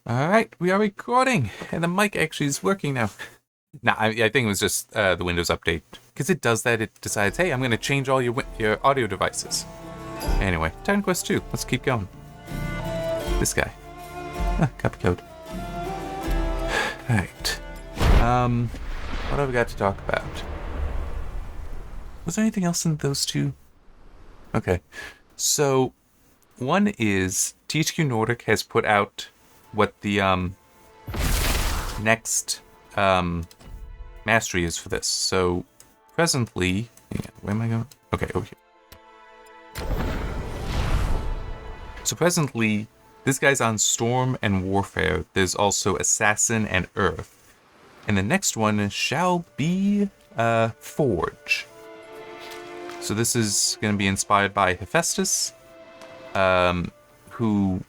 Alright, we are recording, and the mic actually is working now. Nah, I think it was just the Windows update. Because it does that, it decides, hey, I'm going to change all your audio devices. Anyway, Titan Quest 2, let's keep going. This guy. Copy code. Alright. What have we got to talk about? Was there anything else in those two? Okay. So, one is THQ Nordic has put out what the next mastery is for this. So presently, where am I going? Okay, over here. So presently, this guy's on Storm and Warfare. There's also Assassin and Earth. And the next one shall be Forge. So this is going to be inspired by Hephaestus, who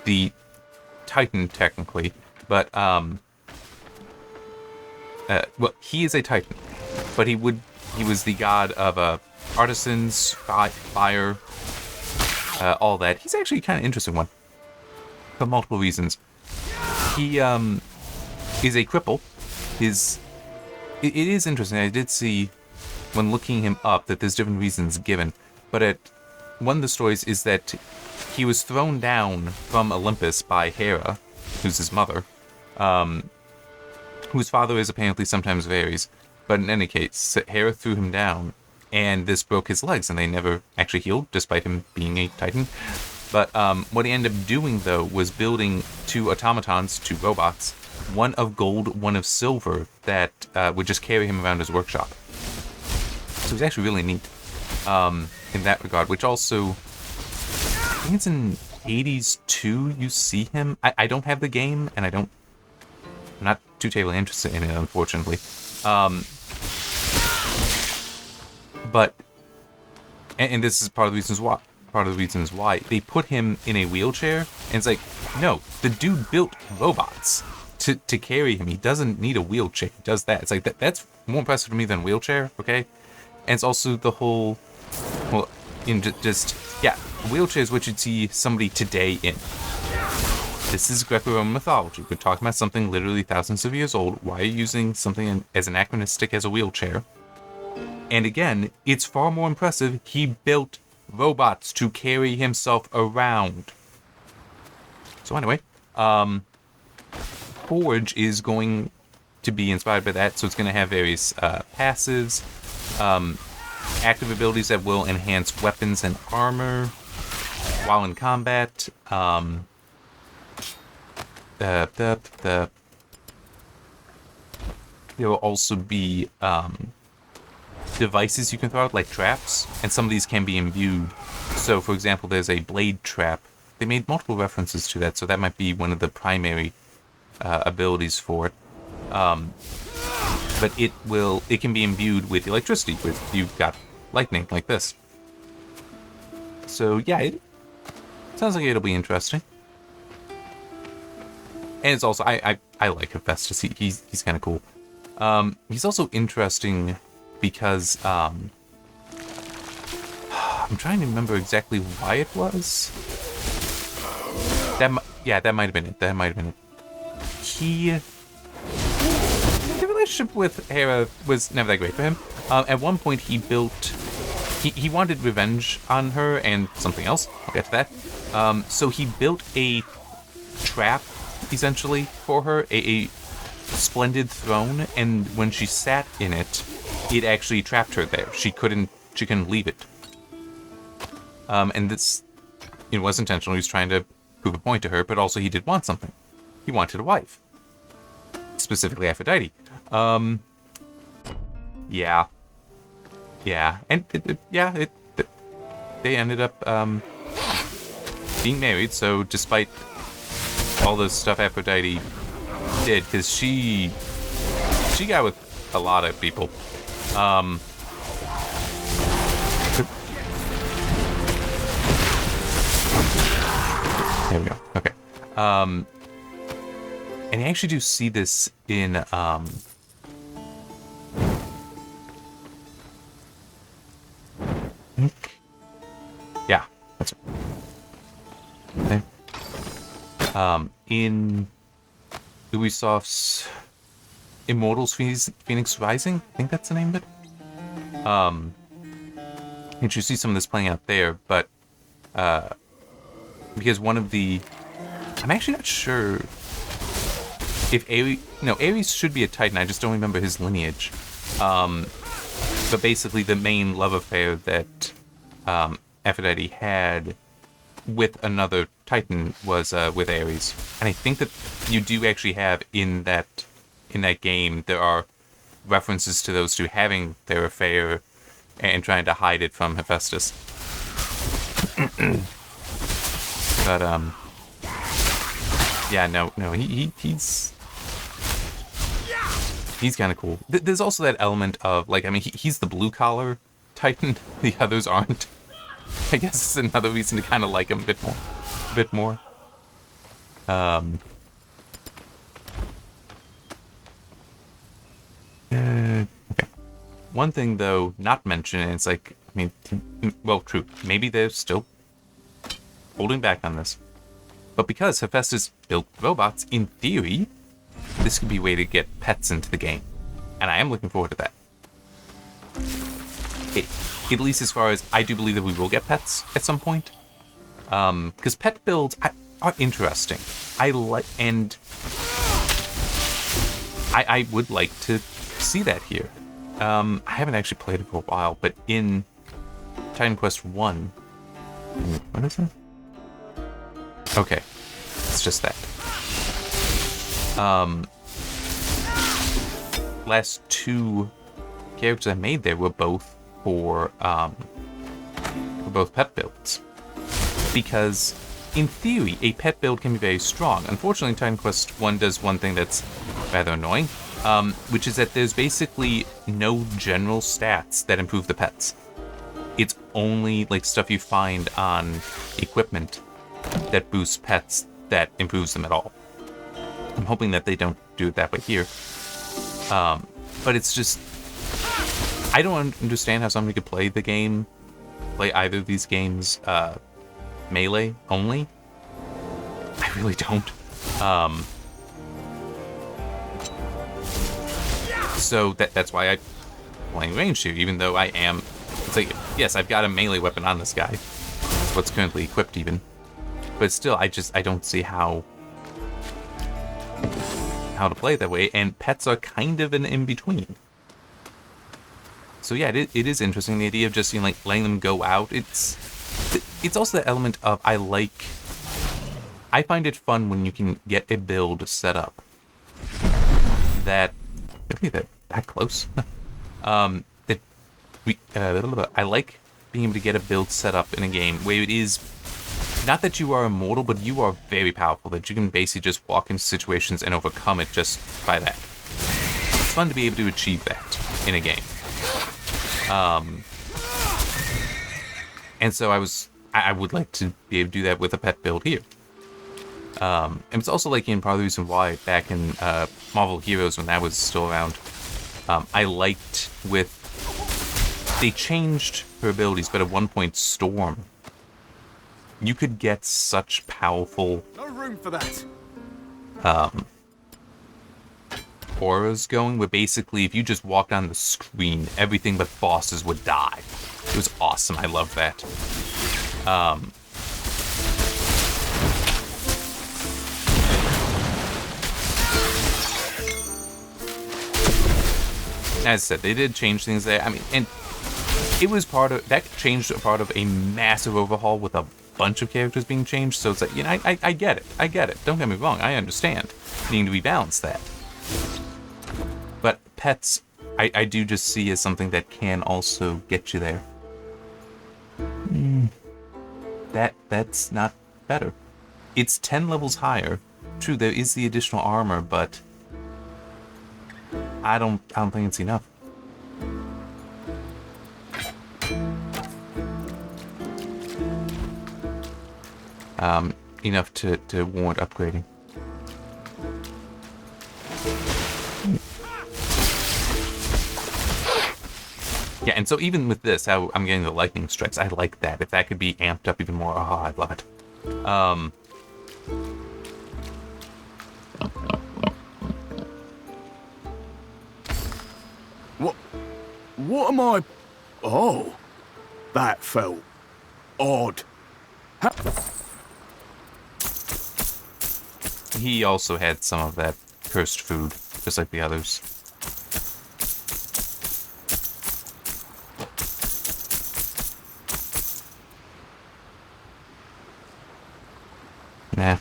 the Titan technically, but well, he is a Titan, but he was the god of artisans, fire, all that. He's actually kind of interesting one for multiple reasons. He is a cripple. It is interesting. I did see when looking him up that there's different reasons given, but one of the stories is that he was thrown down from Olympus by Hera, who's his mother, whose father is apparently sometimes varies. But in any case, Hera threw him down, and this broke his legs, and they never actually healed, despite him being a Titan. But what he ended up doing, though, was building two automatons, two robots, one of gold, one of silver, that would just carry him around his workshop. So it was actually really neat in that regard, which also, I think it's in Hades 2 you see him. I don't have the game, and I'm not too terribly interested in it, unfortunately. But, and this is part of the reasons why they put him in a wheelchair, and it's like, no, the dude built robots to carry him. He doesn't need a wheelchair. He does that. It's like, that's more impressive to me than a wheelchair, okay? And it's also the whole, well, wheelchair is what you'd see somebody today in. This is Greco-Roman mythology. We're talking about something literally thousands of years old. Why are you using something as anachronistic as a wheelchair? And again, it's far more impressive. He built robots to carry himself around. So anyway, Forge is going to be inspired by that. So it's going to have various passives, active abilities that will enhance weapons and armor while in combat. There will also be devices you can throw out, like traps, and some of these can be imbued. So, for example, there's a blade trap. They made multiple references to that, so that might be one of the primary abilities for it. But it can be imbued with electricity. You've got lightning like this. So yeah, it sounds like it'll be interesting. And it's also I like Hephaestus. He's kind of cool. He's also interesting because I'm trying to remember exactly why it was. That might have been it. That might have been it. The relationship with Hera was never that great for him. At one point, he wanted revenge on her and something else. I'll get to that. So he built a trap, essentially, for her, a splendid throne, and when she sat in it, it actually trapped her there. She couldn't leave it. And this, it was intentional. He was trying to prove a point to her, but also he did want something. He wanted a wife. Specifically Aphrodite. Yeah. And they ended up being married, so despite all the stuff Aphrodite did, because she got with a lot of people. There we go. Okay. And you actually do see this in yeah, that's it. Okay. In Ubisoft's Immortals Phoenix Rising, I think that's the name of it. And you see some of this playing out there, but because one of the, I'm actually not sure if Ares, no, Ares should be a Titan. I just don't remember his lineage. But basically, the main love affair that Aphrodite had with another Titan was with Ares, and I think that you do actually have in that game there are references to those two having their affair and trying to hide it from Hephaestus. But yeah, no, he's kind of cool. There's also that element of, like, I mean, he's the blue-collar Titan. The others aren't. I guess it's another reason to kind of like him a bit more. Okay. One thing, though, not mentioned, and it's like, I mean, well, true. Maybe they're still holding back on this. But because Hephaestus built robots, in theory, this could be a way to get pets into the game. And I am looking forward to that. At least as far as I do believe that we will get pets at some point. Because pet builds are interesting. I would like to see that here. I haven't actually played it for a while, but in Titan Quest 1... What is it? Okay. It's just that. Last two characters I made there were both for both pet builds. Because, in theory, a pet build can be very strong. Unfortunately, Titan Quest 1 does one thing that's rather annoying, which is that there's basically no general stats that improve the pets. It's only like stuff you find on equipment that boosts pets that improves them at all. I'm hoping that they don't do it that way here. But it's just, I don't understand how somebody could play either of these games melee only. I really don't. So that's why I'm playing ranged here, even though I am, it's like, yes, I've got a melee weapon on this guy. That's what's currently equipped even. But still, I don't see how to play it that way, and pets are kind of an in-between. So yeah, it is interesting, the idea of just, you know, like, letting them go out. It's also the element of, I find it fun when you can get a build set up that, look at that close. I like being able to get a build set up in a game where it is not that you are immortal, but you are very powerful, that you can basically just walk into situations and overcome it just by that. It's fun to be able to achieve that in a game. And so I would like to be able to do that with a pet build here. And it's also like in part of the reason why back in Marvel Heroes, when that was still around, I liked they changed her abilities, but at one point, Storm, you could get such powerful no room for that. auras going, where basically if you just walked on the screen, everything but bosses would die. It was awesome. I love that. As I said, they did change things there. I mean, and it was part of a massive overhaul with a bunch of characters being changed. So it's like, you know, I get it. I get it. Don't get me wrong. I understand needing to rebalance that. But pets, I do just see as something that can also get you there. That's not better. It's 10 levels higher. True, there is the additional armor, but I don't think it's enough. Enough to warrant upgrading. Yeah, and so even with this, how I'm getting the lightning strikes, I like that. If that could be amped up even more, oh, I'd love it. what am I... Oh, that felt odd. He also had some of that cursed food, just like the others. Nah.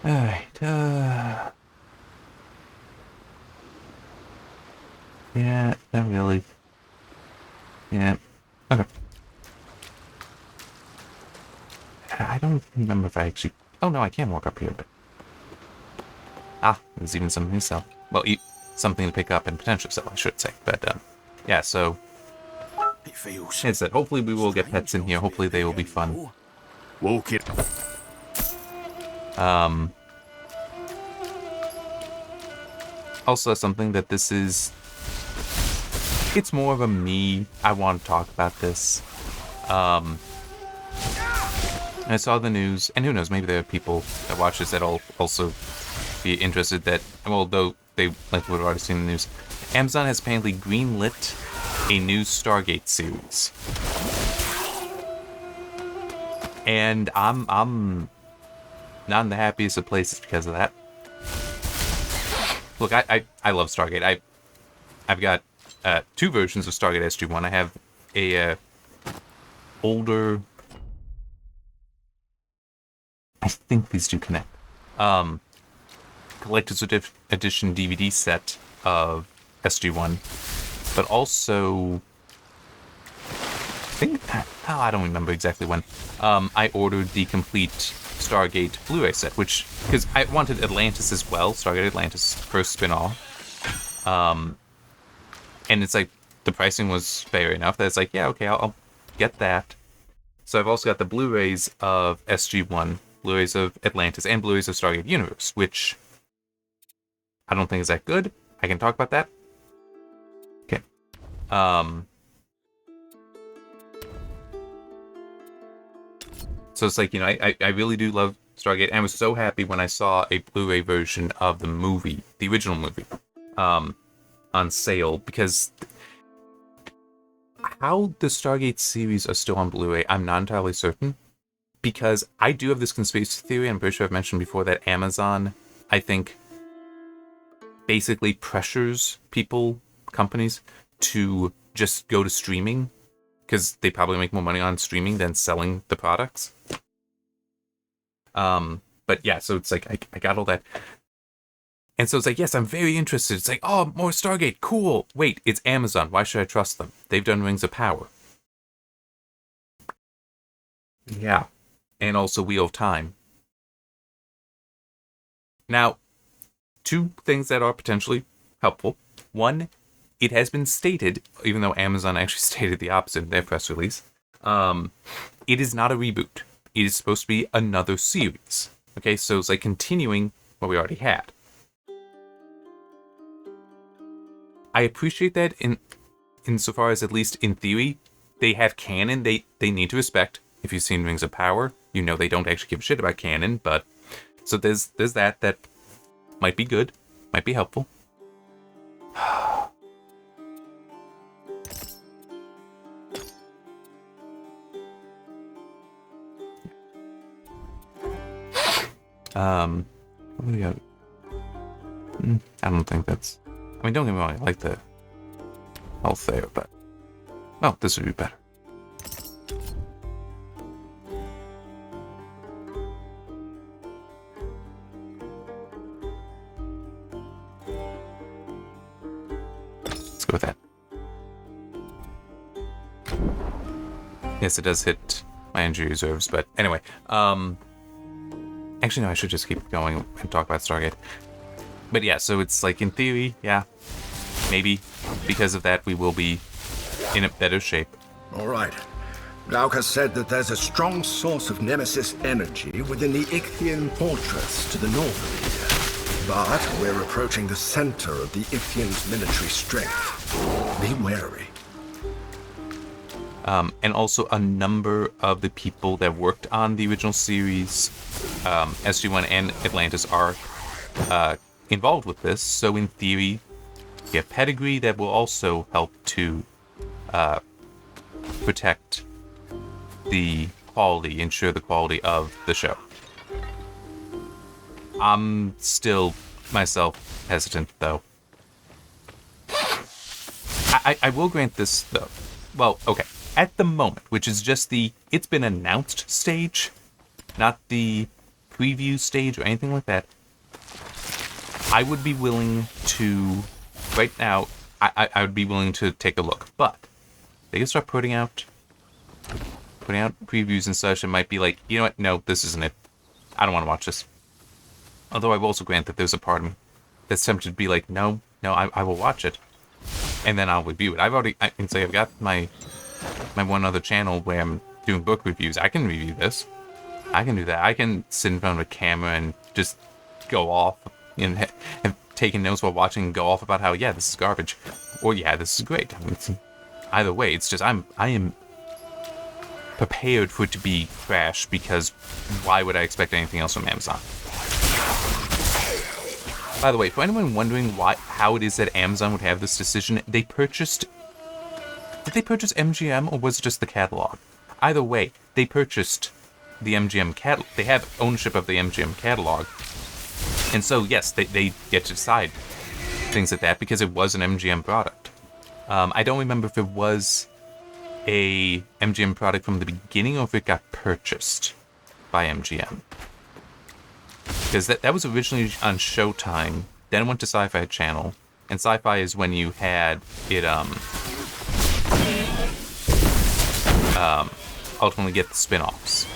Alright, yeah, not really. Yeah. Okay. I don't remember if I actually... Oh, no, I can walk up here, but... Ah, there's even something to sell. Well, something to pick up and potentially sell, I should say. But, yeah, so... It's that hopefully we will get pets in here. Hopefully they will be fun. Walk it. Also, something that this is... It's more of a me. I want to talk about this. I saw the news, and who knows, maybe there are people that watch this that'll also be interested that, well, though they likely would have already seen the news. Amazon has apparently greenlit a new Stargate series. And I'm not in the happiest of places because of that. Look, I love Stargate. I've got 2 versions of Stargate SG-1. I have a older... I think these do connect. Collector's Edition DVD set of SG-1. But also... I don't remember exactly when. I ordered the complete Stargate Blu-ray set, which... Because I wanted Atlantis as well. Stargate Atlantis, first spin-off. And it's like, the pricing was fair enough that it's like, yeah, okay, I'll get that. So I've also got the Blu-rays of SG-1, Blu-rays of Atlantis, and Blu-rays of Stargate Universe, which I don't think is that good. I can talk about that. Okay. So it's like, you know, I really do love Stargate, and I was so happy when I saw a Blu-ray version of the movie, the original movie, on sale, because how the Stargate series are still on Blu-ray, I'm not entirely certain, because I do have this conspiracy theory, I'm pretty sure I've mentioned before, that Amazon, I think, basically pressures people, companies, to just go to streaming, because they probably make more money on streaming than selling the products. But yeah, so it's like, I got all that. And so it's like, yes, I'm very interested. It's like, oh, more Stargate, cool. Wait, it's Amazon. Why should I trust them? They've done Rings of Power. Yeah. And also Wheel of Time. Now, 2 things that are potentially helpful. One, it has been stated, even though Amazon actually stated the opposite in their press release, it is not a reboot. It is supposed to be another series. Okay, so it's like continuing what we already had. I appreciate that insofar as, at least in theory, they have canon they need to respect. If you've seen Rings of Power, you know they don't actually give a shit about canon, but... So there's that might be good, might be helpful. What do we got? I don't think that's... I mean, don't get me wrong, I like the health there, but... Oh, this would be better. Let's go with that. Yes, it does hit my injury reserves, but anyway, actually, no, I should just keep going and talk about Stargate. But yeah, so it's like, in theory, yeah, maybe because of that we will be in a better shape. All right. Glaucus said that there's a strong source of Nemesis energy within the Ichthian fortress to the north of here. But we're approaching the center of the Ichthians' military strength. Be wary. And also a number of the people that worked on the original series, SG-1 and Atlantis, are involved with this. So in theory, We have pedigree that will also help to protect the quality, ensure the quality of the show. I'm still, myself, hesitant, though. I will grant this, though. Well, okay. At the moment, which is just the it's been announced stage, not the preview stage or anything like that, I would be willing to, right now, I would be willing to take a look. But they can start putting out previews and such, and might be like, you know what, no, this isn't it. I don't want to watch this. Although I will also grant that there's a part of me that's tempted to be like, no, I will watch it. And then I'll review it. I can say I've got my one other channel where I'm doing book reviews. I can review this. I can do that. I can sit in front of a camera and just go off and taking notes while watching and go off about how, yeah, this is garbage. Or, yeah, this is great. I mean, either way, it's just I am prepared for it to be trash, because why would I expect anything else from Amazon? By the way, for anyone wondering how it is that Amazon would have this decision, did they purchase MGM, or was it just the catalog? Either way, they purchased the MGM catalog. They have ownership of the MGM catalog. And so, yes, they get to decide things like that, because it was an MGM product. I don't remember if it was a MGM product from the beginning, or if it got purchased by MGM. Because that was originally on Showtime, then it went to Sci-Fi Channel, and Sci-Fi is when you had it ultimately get the spin-offs.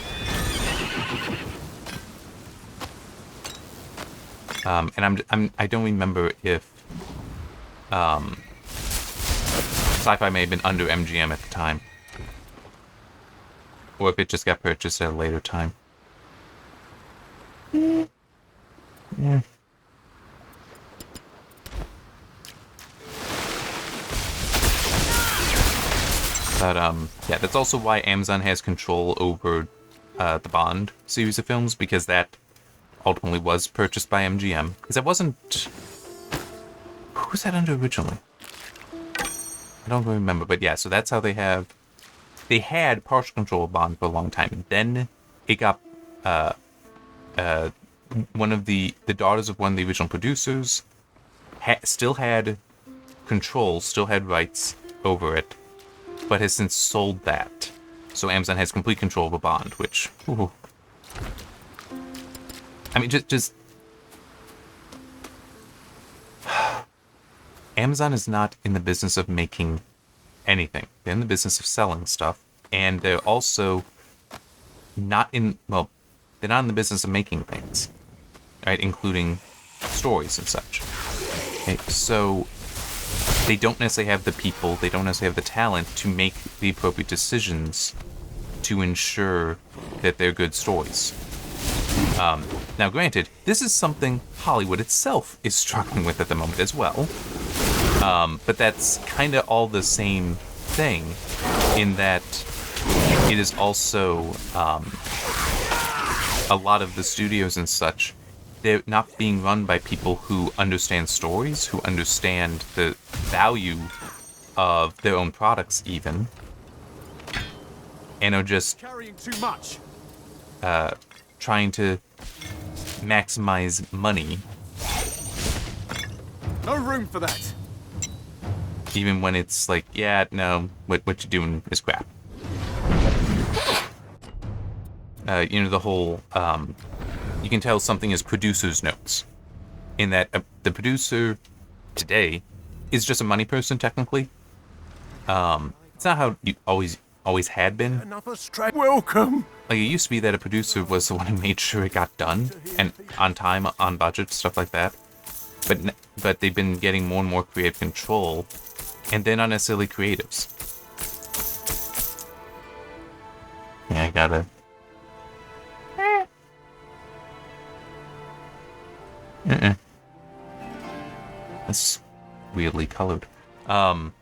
And I don't remember if Sci-Fi may have been under MGM at the time, or if it just got purchased at a later time. Yeah. But yeah, that's also why Amazon has control over the Bond series of films, because that ultimately was purchased by MGM. Because it wasn't... Who was that under originally? I don't really remember, but yeah, so that's how they have... They had partial control of Bond for a long time. Then it got... one of the daughters of one of the original producers still had control, still had rights over it, but has since sold that. So Amazon has complete control over Bond, which... Ooh. I mean, just... Amazon is not in the business of making anything. They're in the business of selling stuff, and they're also not in... Well, they're not in the business of making things, right? Including stories and such. Okay, so they don't necessarily have the people, they don't necessarily have the talent to make the appropriate decisions to ensure that they're good stories. Now, granted, this is something Hollywood itself is struggling with at the moment as well. But that's kind of all the same thing, in that it is also... a lot of the studios and such, they're not being run by people who understand stories, who understand the value of their own products even, and are just Carrying too much. Trying to maximize money. No room for that. Even when it's like, yeah, no, what you're doing is crap. The whole, you can tell something is producer's notes. In that the producer today is just a money person, technically. It's not how you always had been. Another straight welcome. Like, it used to be that a producer was the one who made sure it got done, and on time, on budget, stuff like that. But they've been getting more and more creative control, and they're not necessarily creatives. Yeah, I gotta... That's weirdly colored. But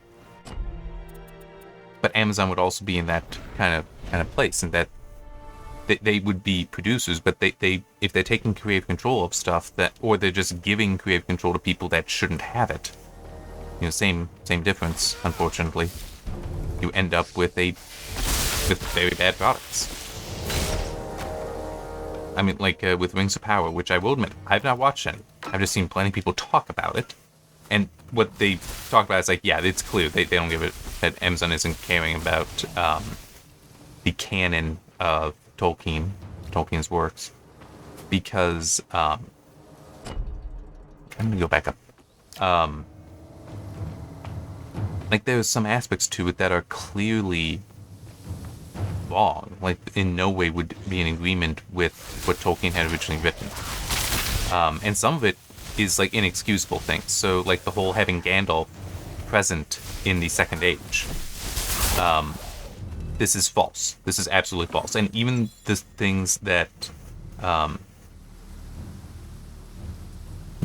Amazon would also be in that kind of place, in that they would be producers, but they if they're taking creative control of stuff, that, or they're just giving creative control to people that shouldn't have it, same difference, unfortunately. You end up with very bad products. I mean, like with Rings of Power, which I will admit, I've not watched any. I've just seen plenty of people talk about it. And what they talk about is like, yeah, it's clear they don't give it, that Amazon isn't caring about the canon of Tolkien's works. Because, I'm going to go back up. Like, there's some aspects to it that are clearly wrong. Like, in no way would be in agreement with what Tolkien had originally written. And some of it is, like, inexcusable things. So, like, the whole having Gandalf present in the Second Age. This is false. This is absolutely false. And even the things that...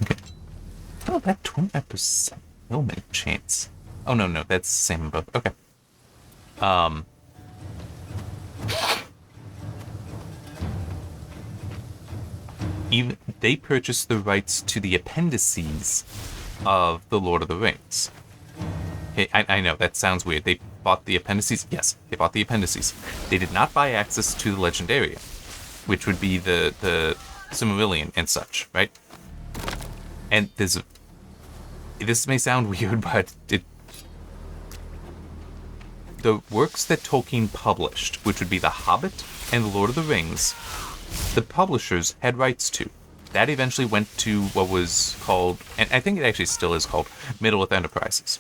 Okay. Oh, that 25% fulfillment chance. Oh, no, that's the same in both. Okay. Even they purchased the rights to the appendices of The Lord of the Rings. Hey, I know, that sounds weird. They bought the appendices? Yes, they bought the appendices. They did not buy access to the Legendarium, which would be the Silmarillion and such, right? And this may sound weird, but the works that Tolkien published, which would be The Hobbit and The Lord of the Rings, the publishers had rights to. That eventually went to what was called, and I think it actually still is called, Middle-earth Enterprises.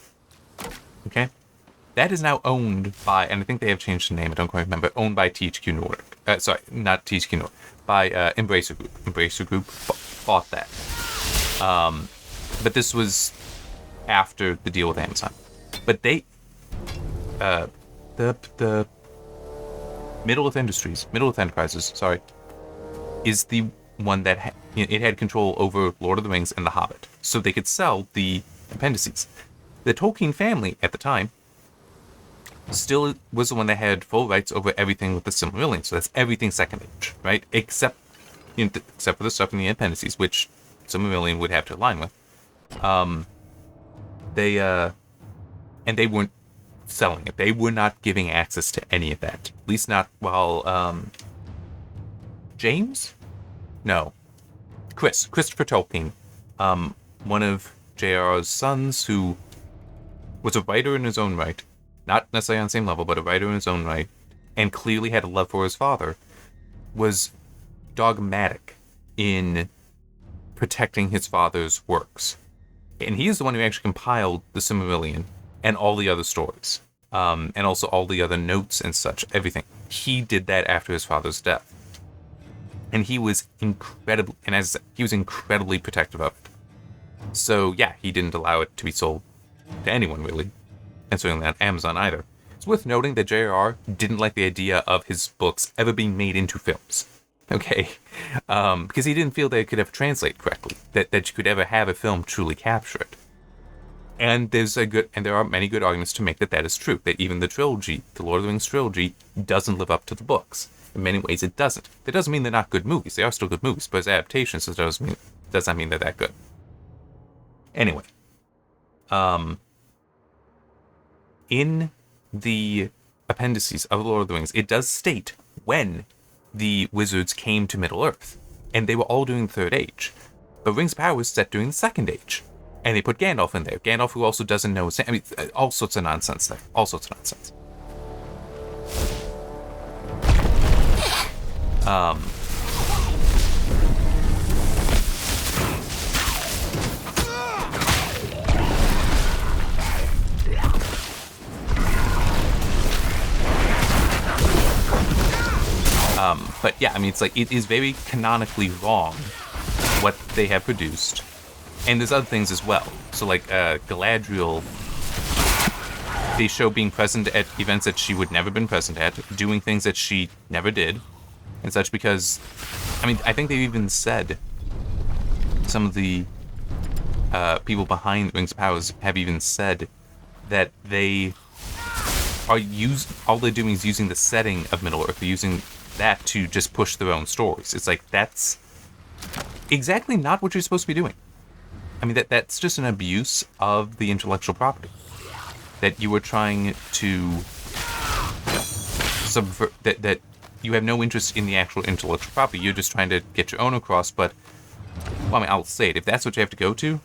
Okay? That is now owned by, and I think they have changed the name, I don't quite remember, owned by THQ Nordic. Sorry, not THQ Nordic, by Embracer Group. Embracer Group bought that. But this was after the deal with Amazon. But they, the Middle-earth Enterprises, sorry, is the one that it had control over Lord of the Rings and The Hobbit, so they could sell the appendices. The Tolkien family at the time still was the one that had full rights over everything with the Silmarillion, so that's everything Second Age, right? Except for the stuff in the appendices, which Silmarillion would have to align with. They weren't selling it. They were not giving access to any of that. At least not while James? No. Christopher Tolkien, one of J.R.'s sons, who was a writer in his own right, not necessarily on the same level, but a writer in his own right, and clearly had a love for his father, was dogmatic in protecting his father's works. And he is the one who actually compiled the Silmarillion and all the other stories, and also all the other notes and such, everything. He did that after his father's death. And he was incredibly protective of it. So yeah, he didn't allow it to be sold to anyone really, and certainly not Amazon either. It's worth noting that J.R.R. didn't like the idea of his books ever being made into films. Okay, because he didn't feel they could ever translate correctly, that you could ever have a film truly capture it. And there are many good arguments to make that is true. That even the trilogy, the Lord of the Rings trilogy, doesn't live up to the books. In many ways, it doesn't. That doesn't mean they're not good movies. They are still good movies, but as adaptations, it does not mean they're that good. Anyway, in the appendices of the Lord of the Rings, it does state when the wizards came to Middle-earth, and they were all during the Third Age. But Rings of Power was set during the Second Age, and they put Gandalf in there. Gandalf, who also doesn't know. I mean, all sorts of nonsense there. All sorts of nonsense. But yeah, I mean, it's like, it is very canonically wrong what they have produced. And there's other things as well. So like Galadriel, they show being present at events that she would never been present at, doing things that she never did, and such, because, I mean, I think they've even said, some of the people behind Rings of Power have even said that they are all they're doing is using the setting of Middle-earth. They're using that to just push their own stories. It's like, that's exactly not what you're supposed to be doing. I mean, that's just an abuse of the intellectual property. That you are trying to subvert, that you have no interest in the actual intellectual property. You're just trying to get your own across, but, well, I mean, I'll say it. If that's what you have to go to,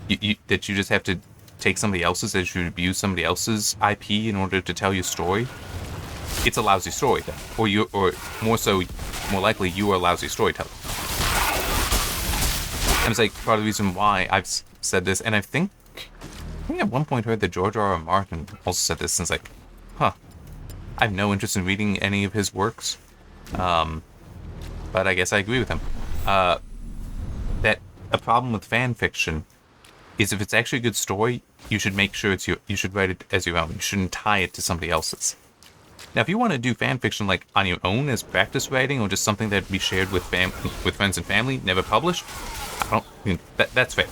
that you just have to take somebody else's, that you abuse somebody else's IP in order to tell your story, it's a lousy story, then. Or more likely, you are a lousy storyteller. And it's like part of the reason why I've said this, and I think at one point heard that George R. R. Martin also said this, and it's like, I have no interest in reading any of his works, but I guess I agree with him. That a problem with fan fiction is if it's actually a good story, you should make sure you should write it as your own. You shouldn't tie it to somebody else's. Now, if you want to do fan fiction like on your own as practice writing, or just something that be shared with friends and family, never published, that's fair.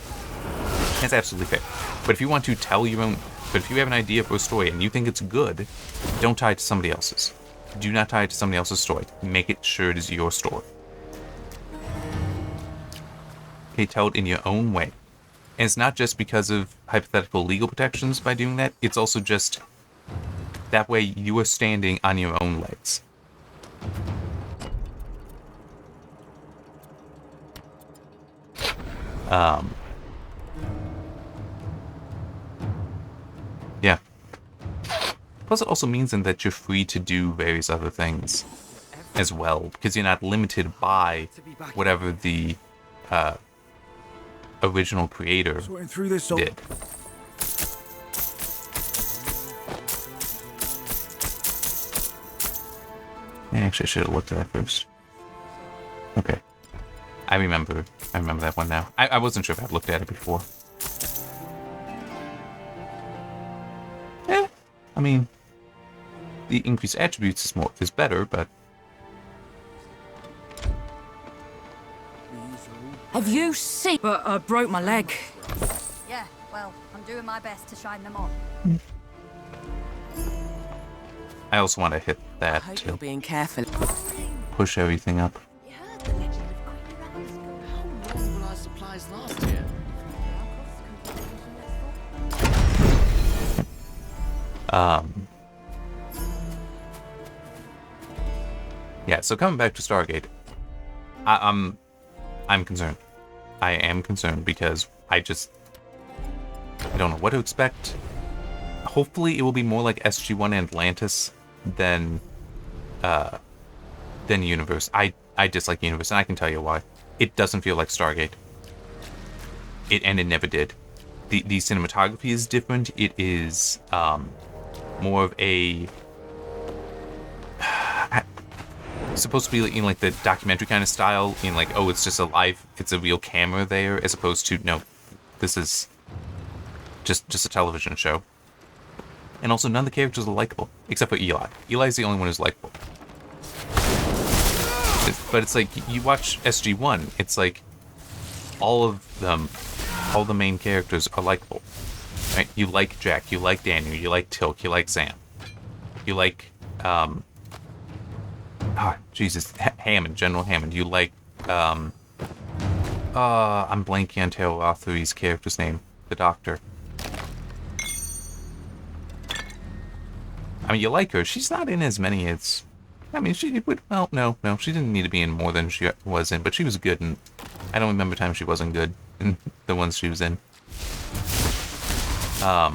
That's absolutely fair. But if you want to tell your own, but if you have an idea for a story and you think it's good, don't tie it to somebody else's. Do not tie it to somebody else's story. Make it sure it is your story. Okay, tell it in your own way. And it's not just because of hypothetical legal protections by doing that. It's also just that way you are standing on your own legs. Yeah. Plus it also means then that you're free to do various other things as well, because you're not limited by whatever the original creator did. Actually, I should have looked at that first. Okay. I remember that one now. I wasn't sure if I'd looked at it before. Yeah, I mean, the increased attributes is better, but... Have you seen? But I broke my leg. Yeah, well, I'm doing my best to shine them on. I also want to hit that I hope you're being careful. push everything up. You heard the legend of Queen Around. How long will our supplies last here? Yeah, so coming back to Stargate, I'm concerned. I am concerned because I don't know what to expect. Hopefully it will be more like SG-1 Atlantis than Universe. I dislike Universe, and I can tell you why. It doesn't feel like Stargate. It never did. The cinematography is different. It is more of a supposed to be in like the documentary kind of style, in like, oh, it's just it's a real camera there, as opposed to, no, this is just a television show. And also, none of the characters are likable, except for Eli. Eli's the only one who's likable. But it's like, you watch SG-1, it's like, all the main characters are likable. Right? You like Jack, you like Daniel, you like Tilk, you like Sam. You like, Hammond, General Hammond. You like, I'm blanking on Taylor Rothry's character's name, the Doctor. I mean, you like her. She's not in as many as... I mean, she would... Well, no. She didn't need to be in more than she was in, but she was good, and I don't remember times she wasn't good in the ones she was in. But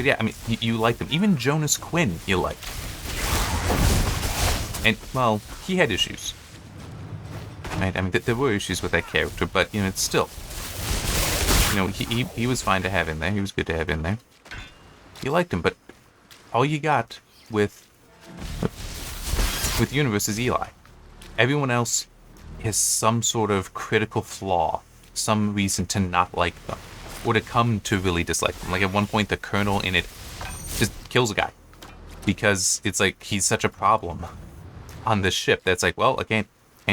yeah, I mean, you like them. Even Jonas Quinn, you like. And, well, he had issues. Right? I mean, there were issues with that character, but, you know, it's still... You know, he was fine to have in there. He was good to have in there. You liked him, but all you got with Universe is Eli. Everyone else has some sort of critical flaw, some reason to not like them, or to come to really dislike them. Like at one point, the Colonel in it just kills a guy because it's like he's such a problem on this ship that's like, well, I can't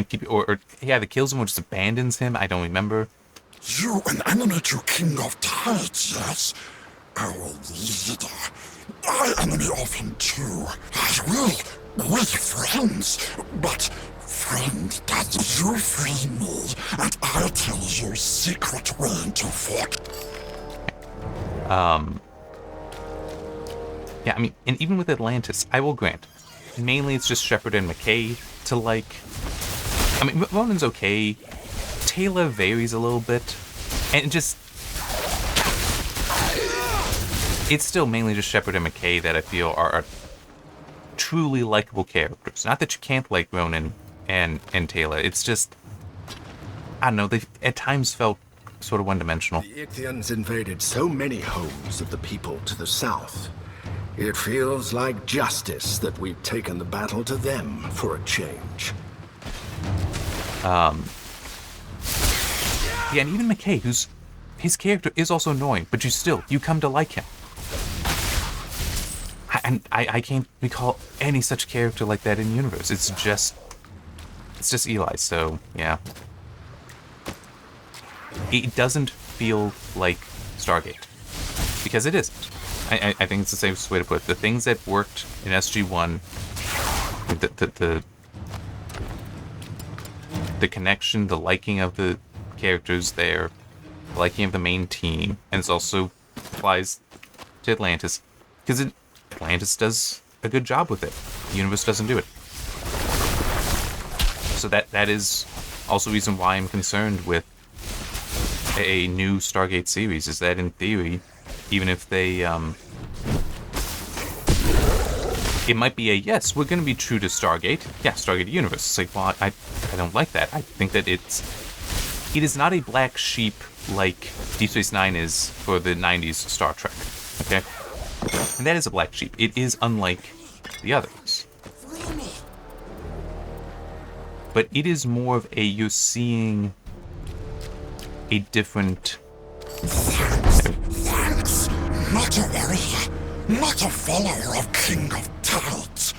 keep, or he either kills him or just abandons him. I don't remember. You an enemy to King of Tides, yes? Our leader. I enemy of him too. I will. We're friends. But friend that You free me, and I'll tell you secret way into Fort. Yeah, I mean, and even with Atlantis, I will grant, mainly it's just Shepard and McKay to like. I mean, Ronan's okay. Taylor varies a little bit, and just it's still mainly just Shepard and McKay that I feel are truly likable characters. Not that you can't like Ronan and Taylor. It's just, I don't know, they at times felt sort of one-dimensional. The Ichthyans invaded so many homes of the people to the south. It feels like justice that we've taken the battle to them for a change. Yeah, and even McKay, his character is also annoying, but you come to like him. And I can't recall any such character like that in the universe. It's just Eli, so yeah. It doesn't feel like Stargate, because it isn't. I think it's the safest way to put it. The things that worked in SG-1, the connection, the liking of the characters there, the liking of the main team, and it also applies to Atlantis, because Atlantis does a good job with it. The universe doesn't do it. So that is also a reason why I'm concerned with a new Stargate series, is that in theory, even if they, it might be a, yes, we're going to be true to Stargate. Yeah, Stargate universe. It's like, well, I don't like that. I think that it is not a black sheep like Deep Space Nine is for the 90s Star Trek. Okay? And that is a black sheep. It is unlike the others. But it is more of a, you're seeing a different... Thanks. Not a warrior, not a follower of King of Tides.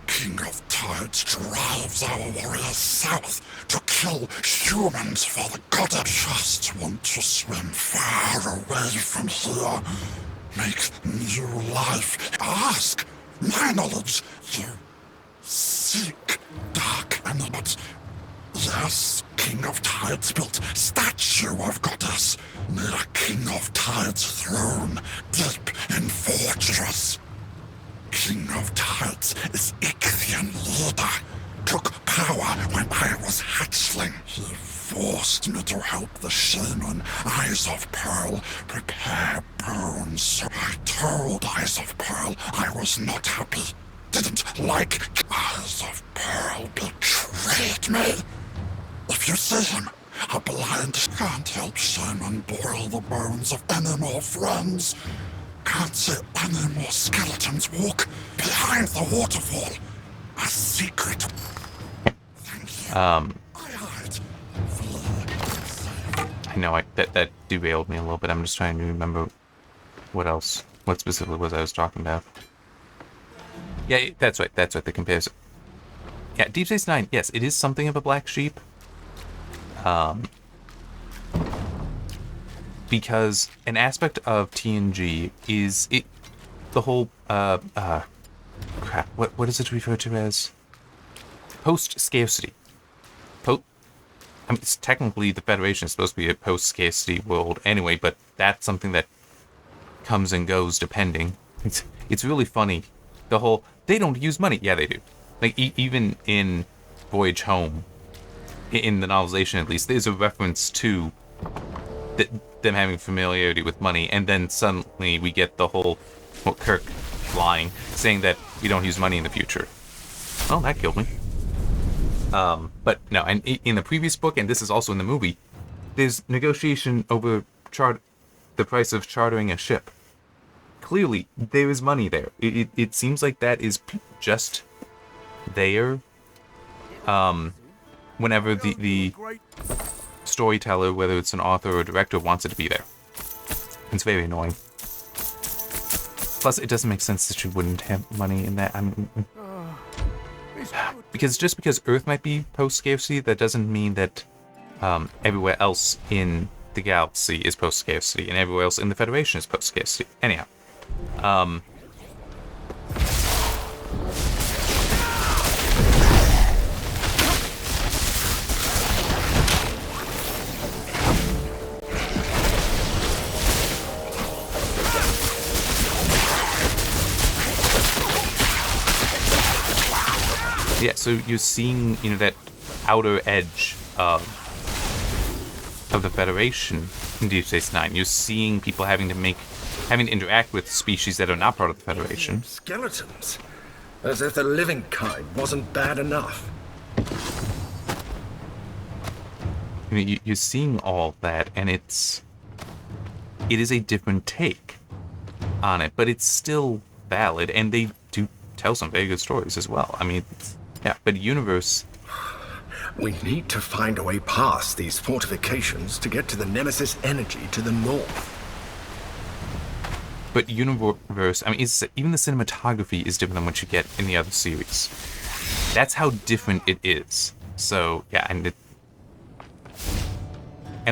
King of Tides drives our warriors south to kill humans for the god. I just want to swim far away from here. Make new life. Ask. My knowledge. You seek dark animals. Yes, King of Tides built statue of goddess near King of Tides throne, deep in fortress. King of Tides is Ichthian leader. Took power when I was hatchling. He forced me to help the shaman, Eyes of Pearl, prepare bones. I told Eyes of Pearl I was not happy. Didn't like Eyes of Pearl betrayed me. If you see him, a blind can't help shaman boil the bones of any more friends. Can't see any more skeletons walk behind the waterfall. A secret. Thank you. I hide. I know that derailed me a little bit. I'm just trying to remember what specifically was I was talking about. Yeah, that's right, the comparison. Yeah, Deep Space Nine, yes, it is something of a black sheep. Because an aspect of TNG is the whole crap. What is it referred to as? Post-scarcity. I mean, it's technically the Federation is supposed to be a post-scarcity world anyway, but that's something that comes and goes depending. It's really funny. The whole they don't use money. Yeah, they do. Like even in Voyage Home, in the novelization at least, there's a reference to them having familiarity with money, and then suddenly we get the whole Kirk lying, saying that we don't use money in the future. Well, that killed me. But no, and in the previous book, and this is also in the movie, there's negotiation over the price of chartering a ship. Clearly, there is money there. It seems like that is just there. Whenever the storyteller, whether it's an author or a director, wants it to be there. It's very annoying. Plus, it doesn't make sense that you wouldn't have money in that. Because just because Earth might be post-scarcity, that doesn't mean that everywhere else in the galaxy is post-scarcity, and everywhere else in the Federation is post-scarcity. Anyhow. also you're seeing, that outer edge of the Federation in Deep Space Nine. You're seeing people having to interact with species that are not part of the Federation. Skeletons. As if the living kind wasn't bad enough. You're seeing all that, and it is a different take on it, but it's still valid, and they do tell some very good stories as well. I mean, yeah, but Universe... We need to find a way past these fortifications to get to the Nemesis energy to the north. But Universe, I mean, even the cinematography is different than what you get in the other series. That's how different it is. So, yeah, and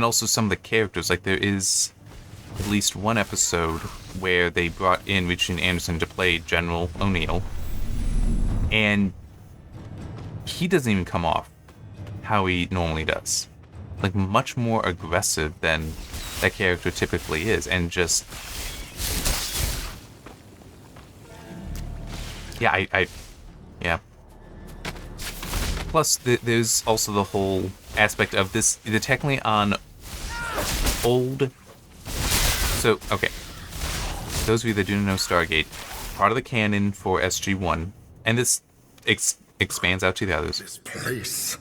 also some of the characters, like there is at least one episode where they brought in Richard Anderson to play General O'Neill, and he doesn't even come off how he normally does. Like, much more aggressive than that character typically is, and just... Yeah, yeah. Plus, there's also the whole aspect of this, they're technically on old... So, okay. Those of you that do know Stargate, part of the canon for SG-1, and this expands out to the others. This place...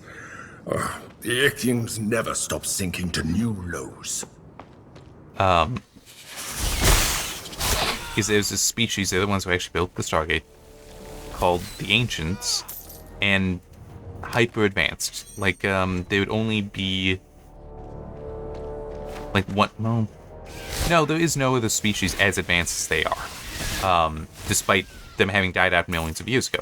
the Ichthyans never stop sinking to new lows. Is there's a species, they're the ones who actually built the Stargate, called the Ancients, and hyper advanced. Like, they would only be like what? Well, no, there is no other species as advanced as they are, despite them having died out millions of years ago.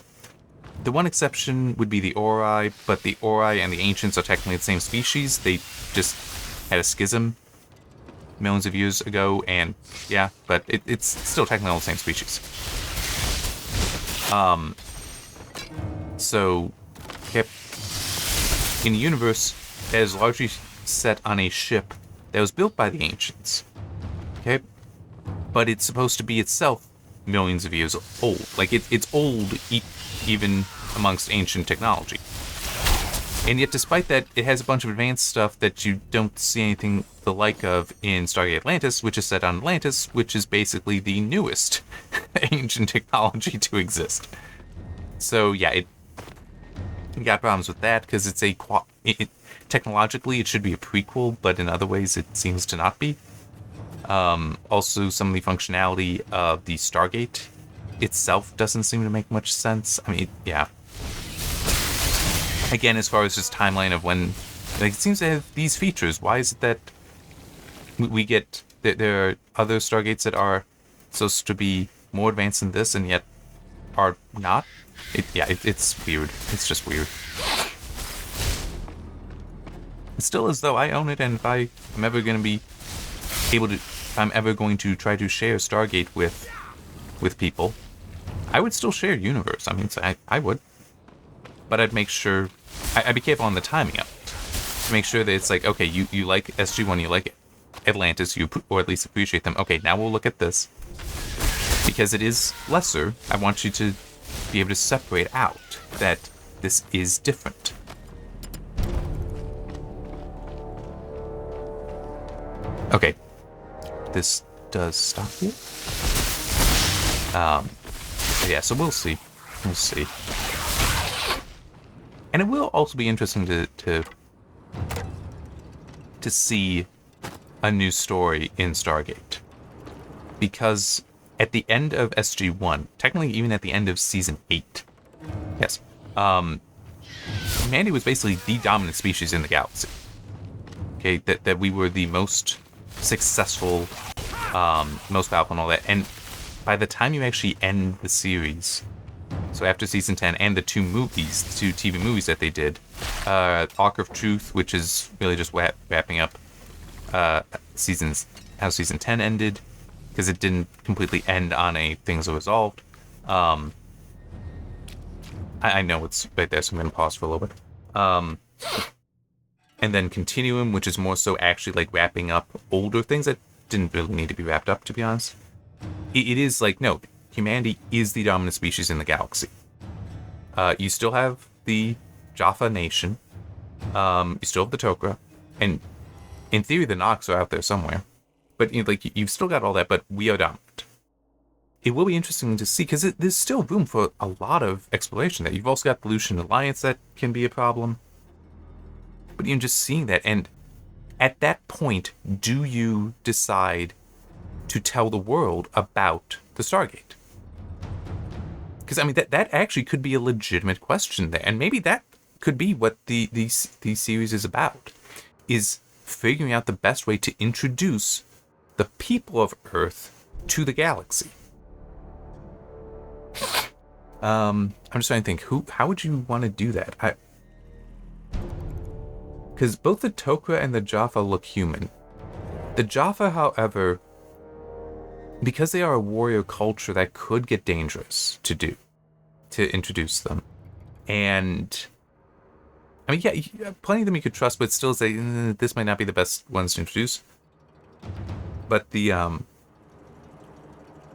The one exception would be the Ori, but the Ori and the Ancients are technically the same species. They just had a schism millions of years ago, and yeah, but it's still technically all the same species. So, yep. In the universe that is largely set on a ship that was built by the Ancients, okay? But it's supposed to be itself millions of years old. Like, it's old even amongst ancient technology. And yet, despite that, it has a bunch of advanced stuff that you don't see anything the like of in Stargate Atlantis, which is set on Atlantis, which is basically the newest ancient technology to exist. So, yeah, it got problems with that, because it's technologically, it should be a prequel, but in other ways, it seems to not be. Also, some of the functionality of the Stargate itself doesn't seem to make much sense. I mean, yeah. Again, as far as just timeline of when, like, it seems to have these features. Why is it that we get there are other Stargates that are supposed to be more advanced than this, and yet are not? It's weird. It's just weird. It's still as though I own it, and if I'm ever going to be able to, if I'm ever going to try to share Stargate with people, I would still share Universe. I mean, I would. But I'd make sure... I'd be careful on the timing of it. To make sure that it's like, okay, you like SG-1, you like Atlantis, or at least appreciate them. Okay, now we'll look at this. Because it is lesser, I want you to be able to separate out that this is different. Okay. This does stop here. Yeah, so we'll see. We'll see. And it will also be interesting to see a new story in Stargate. Because at the end of SG-1, technically even at the end of Season 8, yes, humanity was basically the dominant species in the galaxy. Okay, that we were the most successful, most powerful and all that. And by the time you actually end the series, so after Season 10 and the two TV movies that they did, Arc of Truth, which is really just wrapping up how Season 10 ended, because it didn't completely end on a things are resolved. I know it's right there, so I'm going to pause for a little bit. And then Continuum, which is more so actually like wrapping up older things that didn't really need to be wrapped up, to be honest. It is like, no, humanity is the dominant species in the galaxy. You still have the Jaffa Nation. You still have the Tok'ra, and in theory, the Nox are out there somewhere. But you've still got all that, but we are dominant. It will be interesting to see, because there's still room for a lot of exploration there. You've also got the Lucian Alliance that can be a problem. But even just seeing that, and at that point, do you decide to tell the world about the Stargate? Because, I mean, that actually could be a legitimate question there. And maybe that could be what these series is about, is figuring out the best way to introduce the people of Earth to the galaxy. I'm just trying to think, how would you want to do that? Because both the Tok'ra and the Jaffa look human. The Jaffa, however, because they are a warrior culture, that could get dangerous to introduce them. And I mean, yeah, plenty of them you could trust, but still say this might not be the best ones to introduce. But the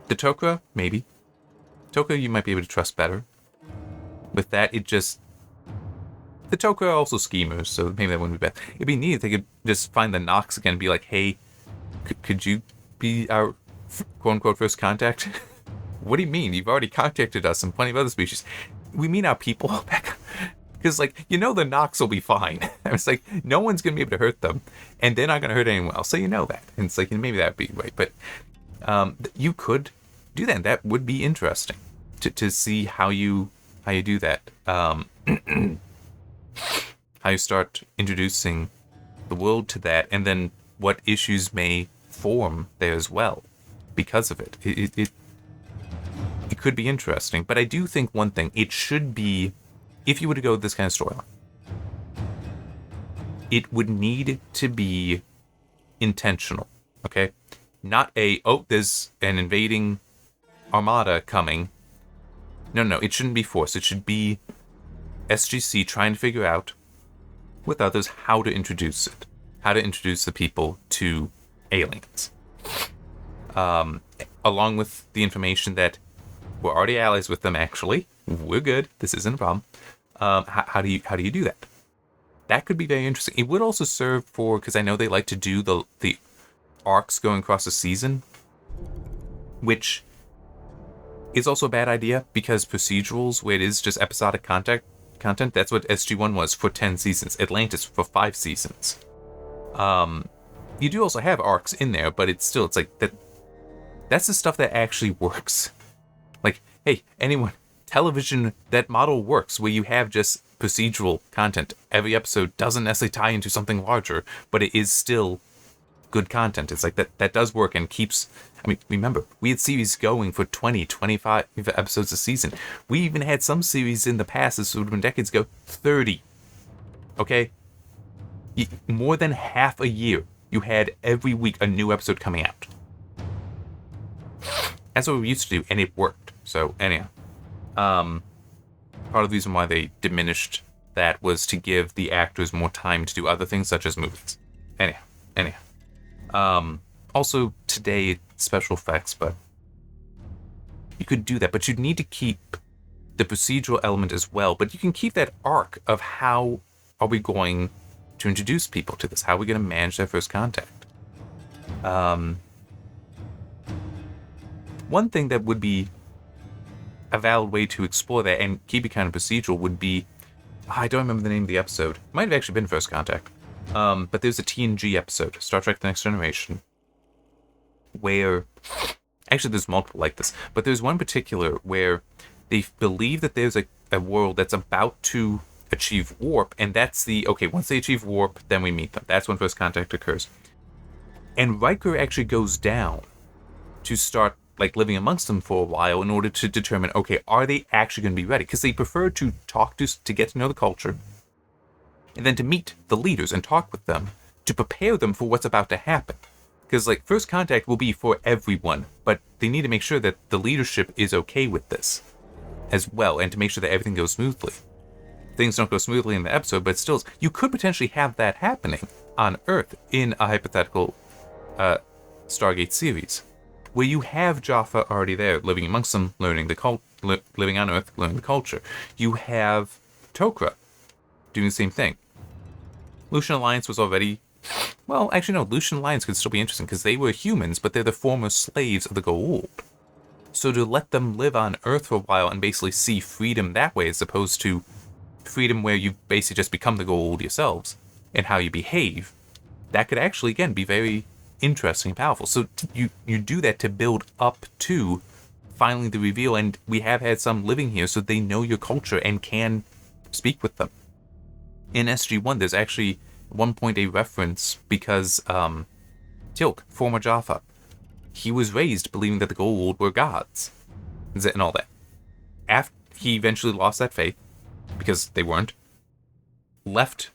Tok'ra, maybe. Tok'ra you might be able to trust better. With that, the Tok'ra are also schemers, so maybe that wouldn't be bad. It'd be neat if they could just find the Nox again and be like, hey, could you be our quote-unquote first contact? What do you mean? You've already contacted us and plenty of other species. We mean our people. Because, the Nox will be fine. It's like, no one's going to be able to hurt them, and they're not going to hurt anyone else, so you know that. And it's like, maybe that'd be right. But you could do that, and that would be interesting to see how you do that. How you start introducing the world to that, and then what issues may form there as well because of it. It could be interesting. But I do think one thing, it should be, if you were to go with this kind of storyline, it would need to be intentional, okay? Not there's an invading armada coming. No, it shouldn't be forced. It should be SGC trying to figure out with others how to introduce it. How to introduce the people to aliens. Along with the information that we're already allies with them, actually. We're good. This isn't a problem. How do you do that? That could be very interesting. It would also serve for, because I know they like to do the arcs going across a season, which is also a bad idea, because procedurals, where it is just episodic content, that's what SG-1 was for 10 seasons. Atlantis for 5 seasons. You do also have arcs in there, but it's like that. That's the stuff that actually works. Like, hey, anyone, television, that model works where you have just procedural content. Every episode doesn't necessarily tie into something larger, but it is still good content. It's like that does work and keeps, I mean, remember, we had series going for 20, 25 episodes a season. We even had some series in the past, this would have been decades ago, 30. Okay? More than half a year, you had every week a new episode coming out. That's what we used to do, and it worked. So, anyhow. Part of the reason why they diminished that was to give the actors more time to do other things, such as movies. Anyhow. Also, today, special effects, but you could do that, but you'd need to keep the procedural element as well, but you can keep that arc of how are we going to introduce people to this? How are we going to manage their first contact? One thing that would be a valid way to explore that and keep it kind of procedural would be, I don't remember the name of the episode. It might have actually been First Contact. But there's a TNG episode, Star Trek The Next Generation, where, actually there's multiple like this, but there's one particular where they believe that there's a world that's about to achieve warp, and that's once they achieve warp, then we meet them. That's when First Contact occurs. And Riker actually goes down to start living amongst them for a while in order to determine, are they actually going to be ready? Because they prefer to talk to get to know the culture, and then to meet the leaders and talk with them to prepare them for what's about to happen. Because First Contact will be for everyone, but they need to make sure that the leadership is okay with this as well, and to make sure that everything goes smoothly. Things don't go smoothly in the episode, but still, you could potentially have that happening on Earth in a hypothetical Stargate series, where you have Jaffa already there, living amongst them, living on Earth, learning the culture. You have Tok'ra, doing the same thing. Lucian Alliance was already... Well, actually, no. Lucian Alliance could still be interesting, because they were humans, but they're the former slaves of the Goa'uld. So to let them live on Earth for a while and basically see freedom that way, as opposed to freedom where you basically just become the Goa'uld yourselves, and how you behave, that could actually, again, be very interesting and powerful. So you do that to build up to finally the reveal, and we have had some living here, so they know your culture and can speak with them. In SG-1, there's actually at one point a reference because Teal'c, former Jaffa, he was raised believing that the Goa'uld were gods and all that. After he eventually lost that faith, because they weren't, left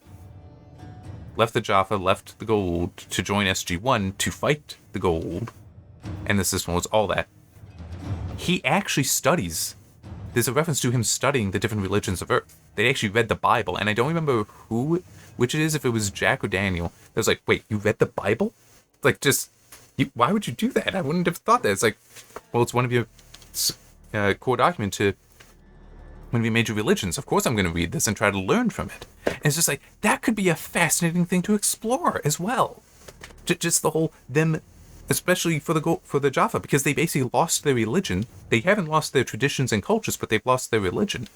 the Jaffa, left the Goa'uld to join SG-1 to fight the Goa'uld, and the system was all that. He actually studies, there's a reference to him studying the different religions of Earth. They actually read the Bible, and I don't remember which it is, if it was Jack or Daniel. It was like, wait, you read the Bible? Like, just, why would you do that? I wouldn't have thought that. It's like, well, it's one of your core documents to one of your major religions. Of course I'm going to read this and try to learn from it. And it's just like, that could be a fascinating thing to explore as well. Just the whole, them, especially for the Jaffa, because they basically lost their religion. They haven't lost their traditions and cultures, but they've lost their religion.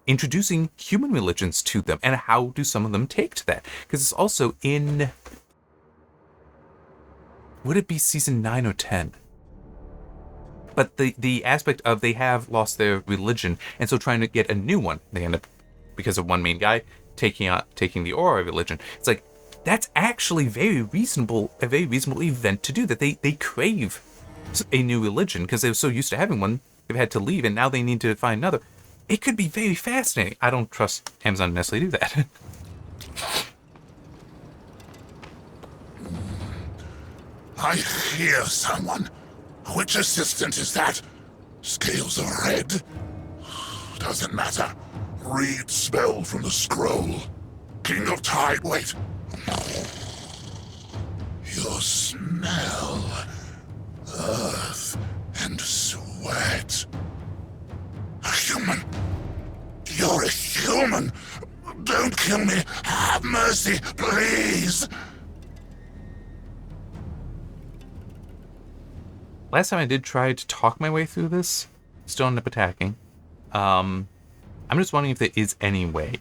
Introducing human religions to them, and how do some of them take to that? Because it's also in... Would it be season 9 or 10? But the aspect of they have lost their religion, and so trying to get a new one, they end up, because of one main guy, taking the Aura religion. It's like, that's actually a very reasonable event to do, that they crave a new religion, because they were so used to having one, they've had to leave, and now they need to find another. It could be very fascinating. I don't trust Amazon to necessarily do that. I hear someone. Which assistant is that? Scales are red. Doesn't matter. Read spell from the scroll. King of Tide, wait. Your smell. Earth and sweat. A human. You're a human. Don't kill me. Have mercy, please. Last time I did try to talk my way through this, still end up attacking. I'm just wondering if there is any way.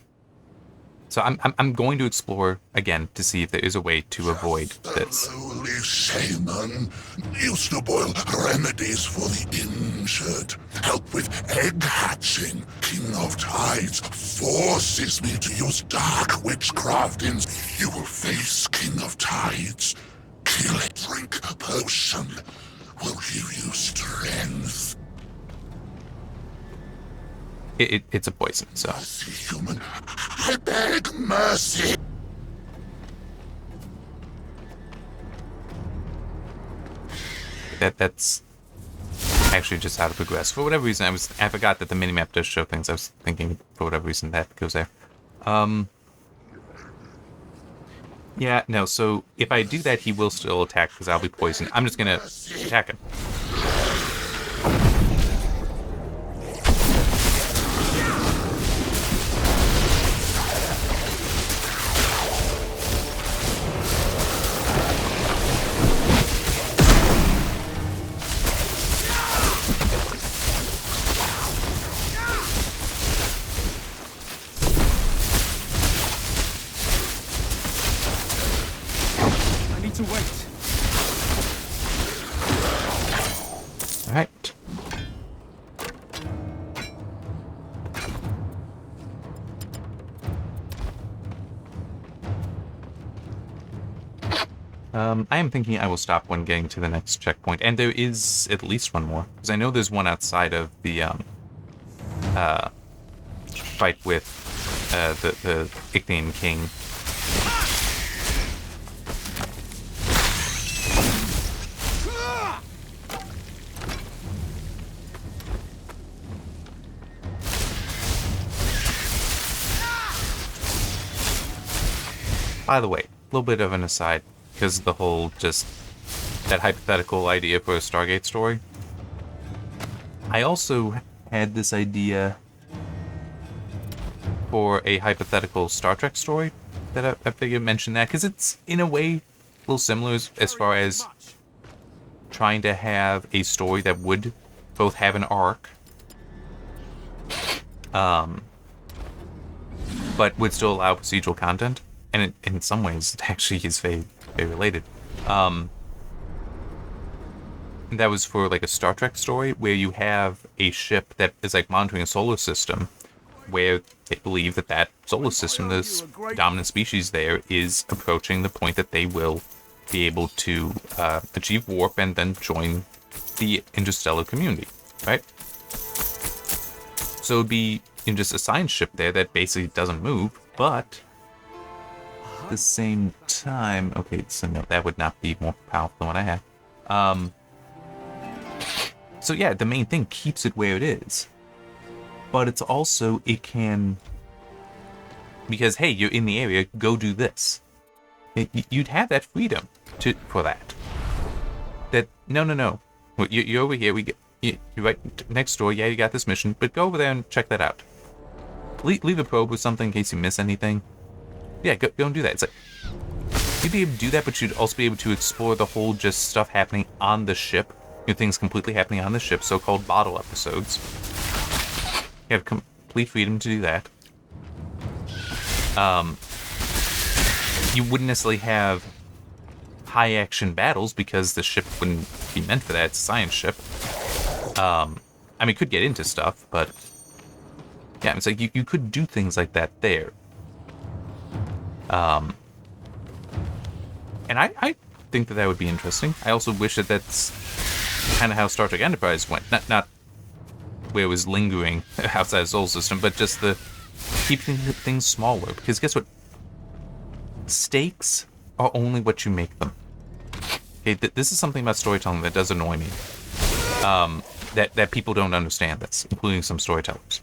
So I'm going to explore again to see if there is a way to avoid this. The lowly shaman used to boil remedies for the injured, help with egg hatching. King of Tides forces me to use dark witchcraft. You will face King of Tides. Kill it, drink a potion. Will give you strength. It's a poison, so. Mercy, human. I beg mercy. That's actually just how to progress. For whatever reason, I forgot that the minimap does show things. I was thinking for whatever reason that goes there. Yeah, no, so if I do that, he will still attack because I'll be poisoned. I'm just gonna attack him. To wait. All right. I am thinking I will stop when getting to the next checkpoint, and there is at least one more, because I know there's one outside of the fight with the Ichthyan King. By the way, a little bit of an aside, because the whole just that hypothetical idea for a Stargate story. I also had this idea for a hypothetical Star Trek story that I figured mention that, because it's, in a way, a little similar as far as trying to have a story that would both have an arc, but would still allow procedural content. And in some ways, it actually is very, very related. And that was for like a Star Trek story where you have a ship that is like monitoring a solar system, where they believe that that solar system, this dominant species there, is approaching the point that they will be able to achieve warp and then join the interstellar community, right? So it'd be just a science ship there that basically doesn't move, but at the same time, okay, so no, that would not be more powerful than what I have. So yeah, the main thing keeps it where it is, but it's also, it can, because hey, you're in the area, go do this. You'd have that freedom for that. That no, well, you're over here. You're right next door. Yeah, you got this mission, but go over there and check that out. Leave a probe with something in case you miss anything. Yeah, go and do that. It's like you'd be able to do that, but you'd also be able to explore the whole just stuff happening on the ship. Things completely happening on the ship, so-called bottle episodes. You have complete freedom to do that. You wouldn't necessarily have high-action battles because the ship wouldn't be meant for that. It's a science ship. I mean, could get into stuff, but yeah, it's like you could do things like that there. And I think that would be interesting. I also wish that that's kind of how Star Trek Enterprise went. Not where it was lingering outside the solar system, but just the keeping things smaller. Because guess what? Stakes are only what you make them. Okay, this is something about storytelling that does annoy me. That people don't understand this, including some storytellers.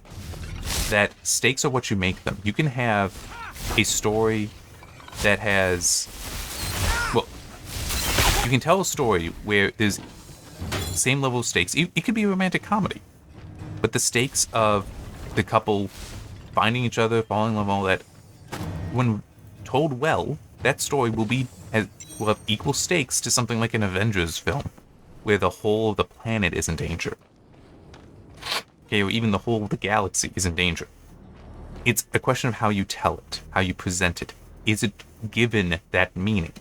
That stakes are what you make them. You can have a story that has... Well, you can tell a story where there's same level of stakes. It could be a romantic comedy, but the stakes of the couple finding each other, falling in love, all that, when told well, that story will have equal stakes to something like an Avengers film, where the whole of the planet is in danger. Okay, or even the whole of the galaxy is in danger. It's a question of how you tell it, how you present it. Is it given that meaning?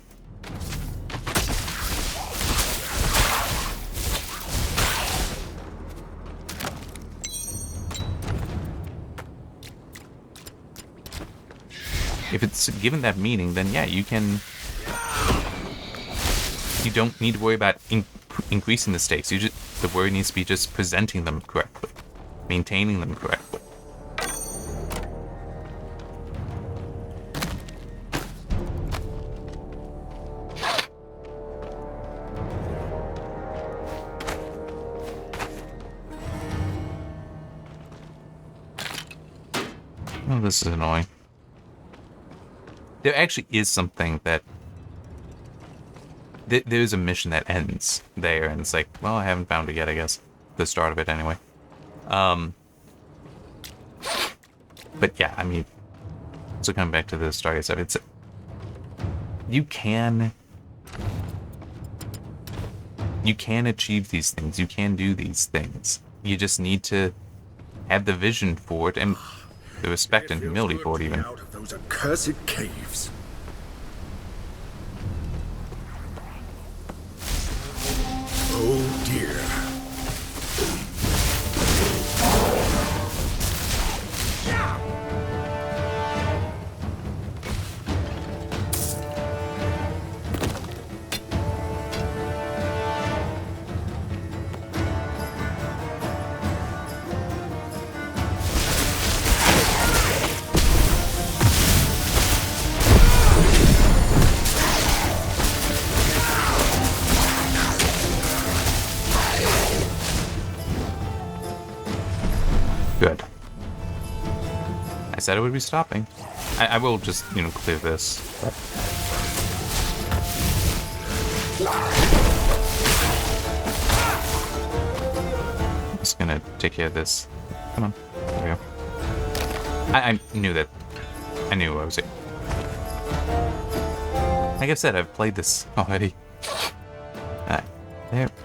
If it's given that meaning, then yeah, you don't need to worry about increasing the stakes. The worry needs to be just presenting them correctly, maintaining them correctly. Oh, this is annoying. There actually is something that... There's a mission that ends there, and it's like, well, I haven't found it yet, I guess. The start of it, anyway. But yeah, I mean... So coming back to the Stargate stuff, it's... You can achieve these things. You can do these things. You just need to have the vision for it, and the respect and humility for it, even. Out of those accursed caves. Oh dear. Good. I said I would be stopping. I will just, clear this. I'm just gonna take care of this. Come on. There we go. I knew that. I knew I was it. Like I said, I've played this already. Alright.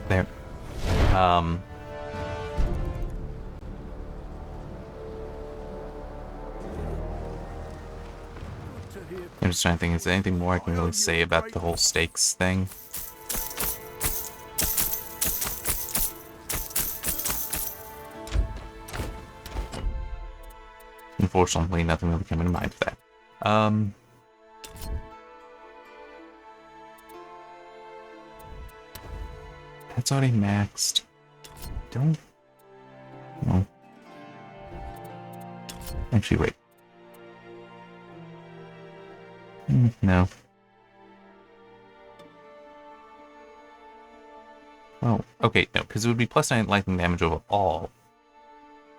There. I'm just trying to think, is there anything more I can really say about the whole stakes thing? Unfortunately, nothing really came to mind for that. That's already maxed. Don't... No. Actually, wait. No. Oh, okay, no, because it would be +9 lightning damage overall.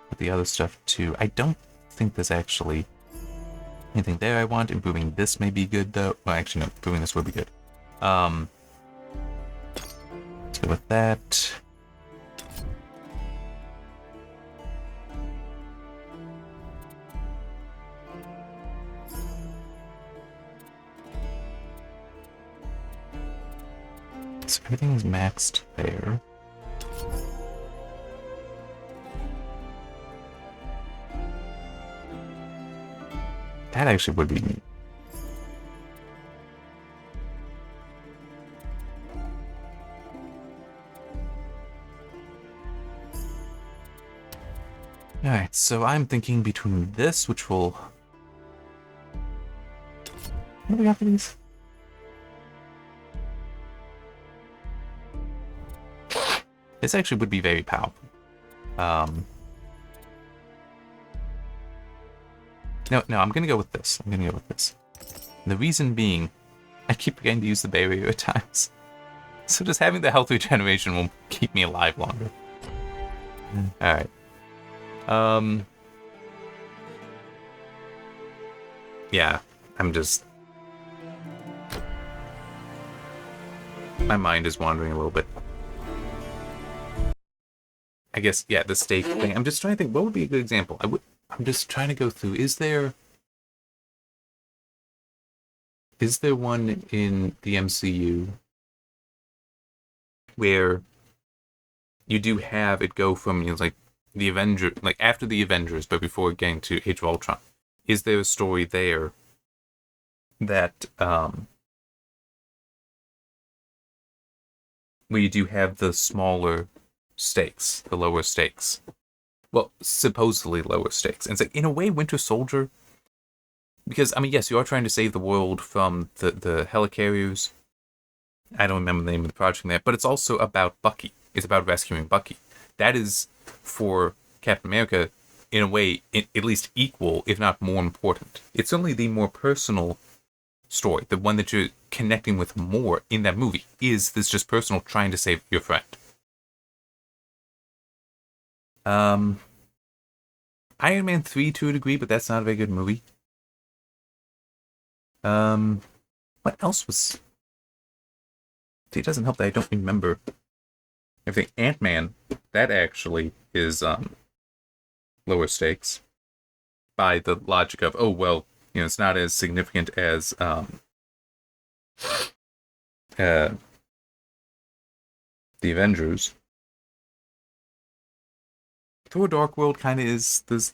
But the other stuff, too. I don't think there's actually anything there I want. Improving this may be good, though. Well, actually, no, improving this would be good. Let's go with that. So everything is maxed there. That actually would be neat. Alright, so I'm thinking between this, which will... What do we got for these? This actually would be very powerful. No, I'm gonna go with this. The reason being, I keep forgetting to use the barrier at times. So just having the health regeneration will keep me alive longer. Alright. Yeah, I'm just... My mind is wandering a little bit. I guess, yeah, the stake thing. I'm just trying to think, what would be a good example? I'm just trying to go through. Is there one in the MCU where you do have it go from, like the Avenger, like after the Avengers, but before getting to Age of Ultron? Is there a story there that where you do have the smaller stakes, the lower stakes? Well, supposedly lower stakes. And it's like, in a way, Winter Soldier, because, I mean, yes, you are trying to save the world from the helicarriers. I don't remember the name of the project there, but it's also about Bucky. It's about rescuing Bucky. That is, for Captain America, in a way, at least equal, if not more important. It's only the more personal story, the one that you're connecting with more in that movie, is this just personal trying to save your friend. Iron Man 3 to a degree, but that's not a very good movie. What else was... See, it doesn't help that I don't remember everything. Ant-Man, that actually is, lower stakes. By the logic of, oh, well, it's not as significant as, the Avengers. Thor Dark World kind of is this...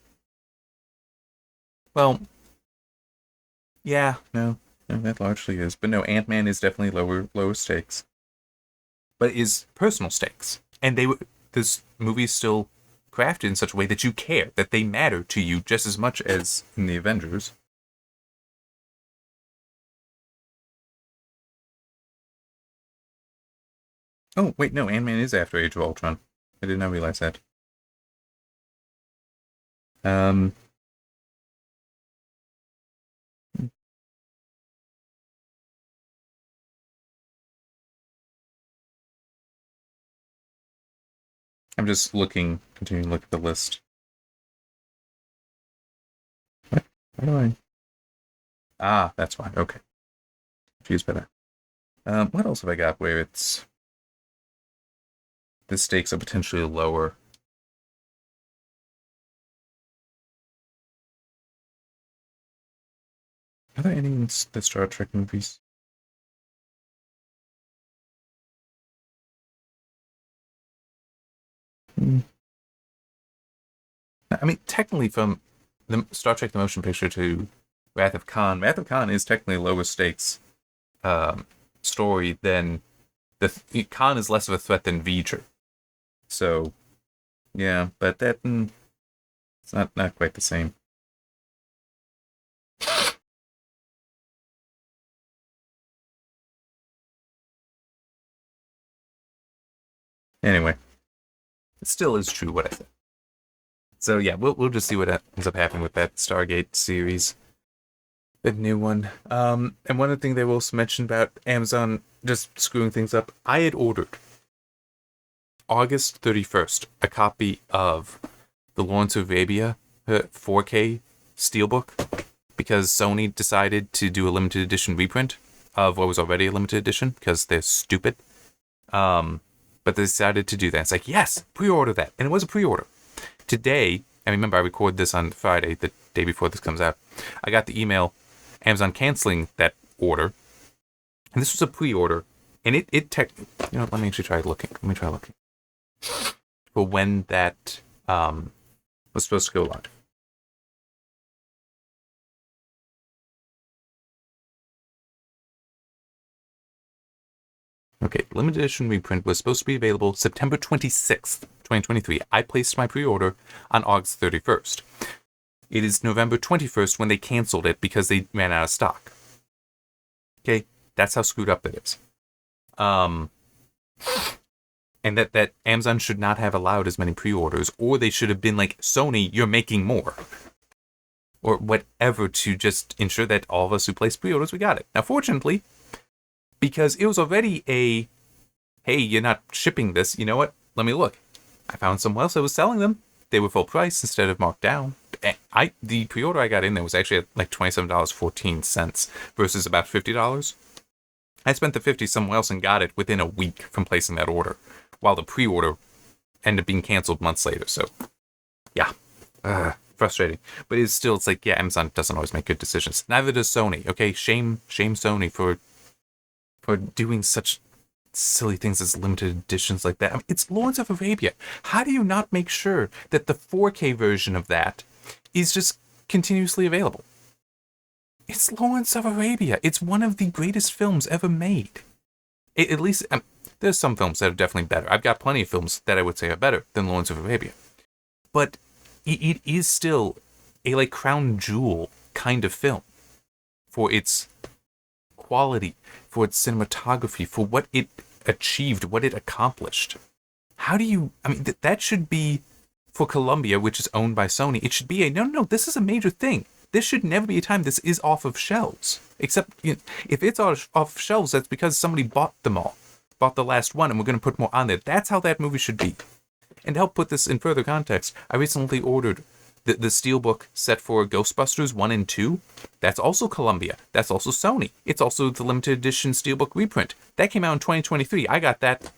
Well, yeah, no, that largely is. But no, Ant-Man is definitely lower stakes. But it is personal stakes. And this movie is still crafted in such a way that you care, that they matter to you just as much as in the Avengers. Oh, wait, no, Ant-Man is after Age of Ultron. I did not realize that. I'm just continuing to look at the list. What? Why do I... Ah, that's why. Okay. Confused by that. What else have I got where it's... The stakes are potentially lower? Are there any in the Star Trek movies? I mean, technically, from the Star Trek the Motion Picture to Wrath of Khan is technically a lower stakes story than Khan is less of a threat than V'ger. So, yeah, but that it's not quite the same. Anyway, it still is true what I said. So yeah, we'll just see what ends up happening with that Stargate series, the new one. And one of the things they also mentioned about Amazon just screwing things up, I had ordered August 31st a copy of the Lawrence of Arabia 4K Steelbook because Sony decided to do a limited edition reprint of what was already a limited edition because they're stupid. But they decided to do that. It's like, yes, pre-order that. And it was a pre-order. Today, I remember I recorded this on Friday, the day before this comes out. I got the email, Amazon canceling that order. And this was a pre-order. And let me actually try looking. Let me try looking. For when that was supposed to go live. Okay, limited edition reprint was supposed to be available September 26th, 2023. I placed my pre-order on August 31st. It is November 21st when they canceled it because they ran out of stock. Okay, that's how screwed up it is. And that Amazon should not have allowed as many pre-orders, or they should have been like, Sony, you're making more. Or whatever to just ensure that all of us who placed pre-orders, we got it. Now, fortunately, because it was already hey, you're not shipping this, you know what? Let me look. I found someone else that was selling them. They were full price instead of marked down. The pre-order I got in there was actually at like $27.14 versus about $50. I spent the $50 somewhere else and got it within a week from placing that order, while the pre-order ended up being canceled months later. So, yeah, frustrating. But it's like, yeah, Amazon doesn't always make good decisions. Neither does Sony. Okay, shame Sony for doing such silly things as limited editions like that. I mean, it's Lawrence of Arabia. How do you not make sure that the 4K version of that is just continuously available? It's Lawrence of Arabia. It's one of the greatest films ever made. At least, there's some films that are definitely better. I've got plenty of films that I would say are better than Lawrence of Arabia. But it is still a crown jewel kind of film for its quality, for its cinematography, for what it achieved, what it accomplished. How do you, that should be, for Columbia, which is owned by Sony, it should be no, this is a major thing. This should never be a time this is off of shelves. Except, if it's off shelves, that's because somebody bought them all. Bought the last one, and we're going to put more on there. That's how that movie should be. And to help put this in further context, I recently ordered the Steelbook set for Ghostbusters 1 and 2, that's also Columbia. That's also Sony. It's also the limited edition Steelbook reprint. That came out in 2023. I got that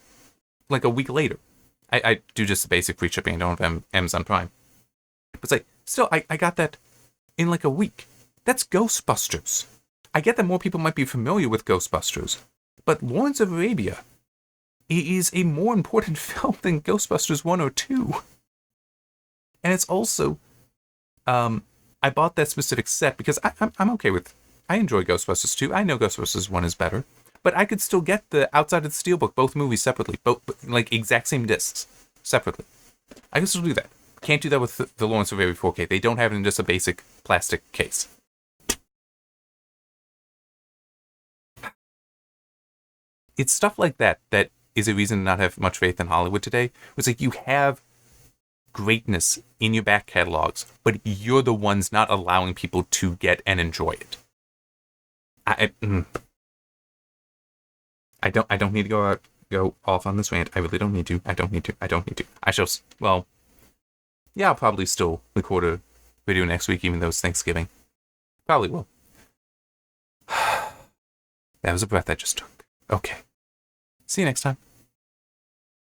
like a week later. I do just the basic free shipping. I don't have Amazon Prime. But it's still, I got that in like a week. That's Ghostbusters. I get that more people might be familiar with Ghostbusters, but Lawrence of Arabia is a more important film than Ghostbusters 1 or 2. And it's also, I bought that specific set because I'm okay with, I enjoy Ghostbusters 2. I know Ghostbusters 1 is better, but I could still get the outside of the Steelbook, both movies separately, both like exact same discs separately. I can still do that. Can't do that with the Lawrence of Arabia 4K. They don't have it in just a basic plastic case. It's stuff like that that is a reason to not have much faith in Hollywood today. It's like you have greatness in your back catalogs, but you're the ones not allowing people to get and enjoy it. I don't need to go off on this rant. I really don't need to. I don't need to. I shall, well, yeah, I'll probably still record a video next week, even though it's Thanksgiving. Probably will. That was a breath I just took. Okay. See you next time.